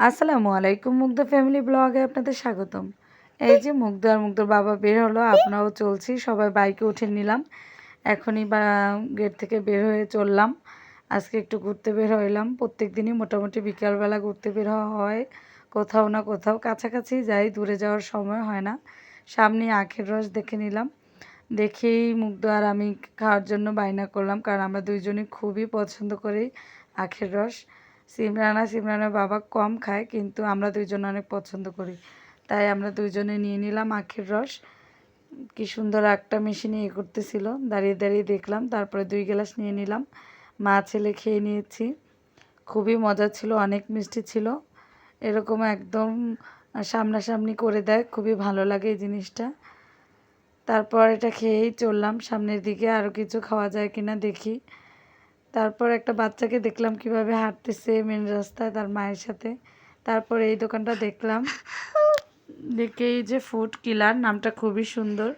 আসসালামু আলাইকুম, মুগ্ধ ফ্যামিলি ব্লগে আপনাদের স্বাগতম। এই যে মুগ্ধ আর মুগ্ধর বাবা বের হলো, আপনারাও চলছি, সবাই বাইকে উঠে নিলাম। এখনই গেট থেকে বের হয়ে চললাম। আজকে একটু ঘুরতে বের হইলাম। প্রত্যেক দিনই মোটামুটি বিকালবেলা ঘুরতে বের হওয়া হয়, কোথাও না কোথাও। কাছাকাছি যাই, দূরে যাওয়ার সময় হয় না। সামনে আখের রস দেখে নিলাম। দেখেই মুগ্ধ আর আমি খাওয়ার জন্য বায়না করলাম, কারণ আমরা দুইজনই খুবই পছন্দ করি আখের রস। সিমরানের বাবা কম খায়, কিন্তু আমরা দুইজন অনেক পছন্দ করি, তাই আমরা দুইজনে নিয়ে নিলাম আখের রস। কি সুন্দর একটা মেশিনে করতেছিল, দাঁড়িয়ে দাঁড়িয়ে দেখলাম। তারপরে 2 গ্লাস নিয়ে নিলাম, মা ছেলে খেয়ে নিয়েছি। খুবই মজা ছিল, অনেক মিষ্টি ছিল। এরকম একদম সামনাসামনি করে দেয়, খুবই ভালো লাগে এই জিনিসটা। তারপর এটা খেয়েই চললাম সামনের দিকে, আরও কিছু খাওয়া যায় কিনা দেখি। তারপর একটা বাচ্চাকে দেখলাম কিভাবে হাঁটতেছে মেন রাস্তায় তার মায়ের সাথে। তারপর এই দোকানটা দেখলাম, দেখেই যে ফুড কিলার, নামটা খুবই সুন্দর।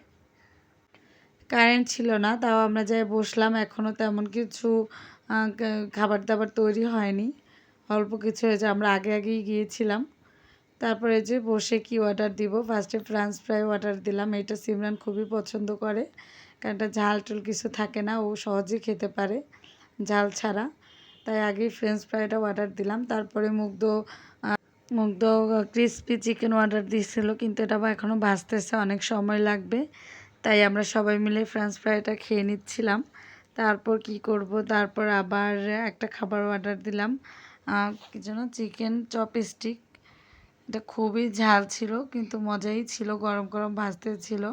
কারেন্ট ছিল না, তাও আমরা যাই বসলাম। এখনও তেমন কিছু খাবার দাবার তৈরি হয়নি, অল্প কিছু হয়েছে, আমরা আগে আগেই গিয়েছিলাম। তারপরে যে বসে কি অর্ডার দিব, ফার্স্টে ফ্রেঞ্চ ফ্রাই অর্ডার দিলাম। এটা সিমরান খুবই পছন্দ করে, কারণ এটা ঝাল টুল কিছু থাকে না, ও সহজেই খেতে পারে ঝাল ছাড়া। তাই আগেই ফ্রেঞ্চ ফ্রাইটা অর্ডার দিলাম। তারপরে মুগ্ধ ক্রিসপি চিকেন অর্ডার দিয়েছিল, কিন্তু এটা এখনও ভাজতেছে, অনেক সময় লাগবে। তাই আমরা সবাই মিলে ফ্রেঞ্চ ফ্রাইটা খেয়ে নিচ্ছিলাম। তারপর কি করব, তারপর আবার একটা খাবার অর্ডার দিলাম, কি যেন চিকেন চপস্টিক। এটা খুবই ঝাল ছিল, কিন্তু মজাই ছিল, গরম গরম ভাজতে ছিল।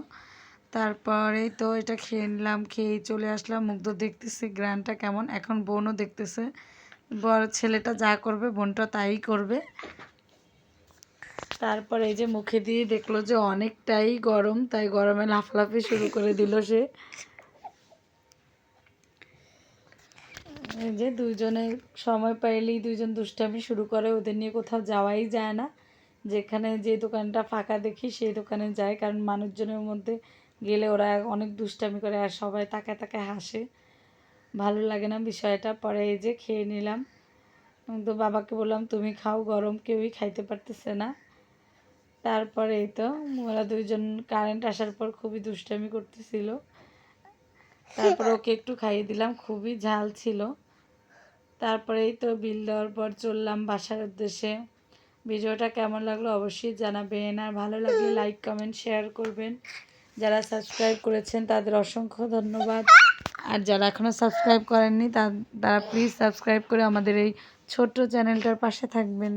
তারপরেই তো এটা খেয়ে নিলাম, খেয়েই চলে আসলাম। মুগ্ধ দেখতেছে গ্রানটা কেমন, এখন বোনও দেখতেছে। বড় ছেলেটা যা করবে বোনটা তাই করবে। তারপর এই যে মুখে দিয়ে দেখলো যে অনেকটাই গরম, তাই গরমে লাফালাফি শুরু করে দিল সে। এই যে দুইজনে সময় পাইলেই দুইজন দুষ্টামি শুরু করে, ওদের নিয়ে কোথাও যাওয়াই যায় না। যেখানে যে দোকানটা ফাঁকা দেখি সেই দোকানে যায়, কারণ মানুষজনের মধ্যে গেলে ওরা অনেক দুষ্টামি করে আর সবাই তাকায় তাকায় হাসে, ভালো লাগে না বিষয়টা। পরে এই যে খেয়ে নিলাম, তো বাবাকে বললাম তুমি খাও, গরম কেউই খাইতে পারতেছে না। তারপরে এই তো ওরা দুইজন কারেন্ট আসার পর খুবই দুষ্টামি করতেছিল। তারপরে ওকে একটু খাইয়ে দিলাম, খুবই ঝাল ছিল। তারপরেই তো বিল দেওয়ার পর চললাম বাসার উদ্দেশ্যে। ভিডিওটা কেমন লাগলো অবশ্যই জানাবেন, আর ভালো লাগলে লাইক কমেন্ট শেয়ার করবেন। যারা সাবস্ক্রাইব করেছেন তাদের অসংখ্য ধন্যবাদ, আর যারা এখনও সাবস্ক্রাইব করেননি তারা প্লিজ সাবস্ক্রাইব করে আমাদের এই ছোট্ট চ্যানেলটার পাশে থাকবেন।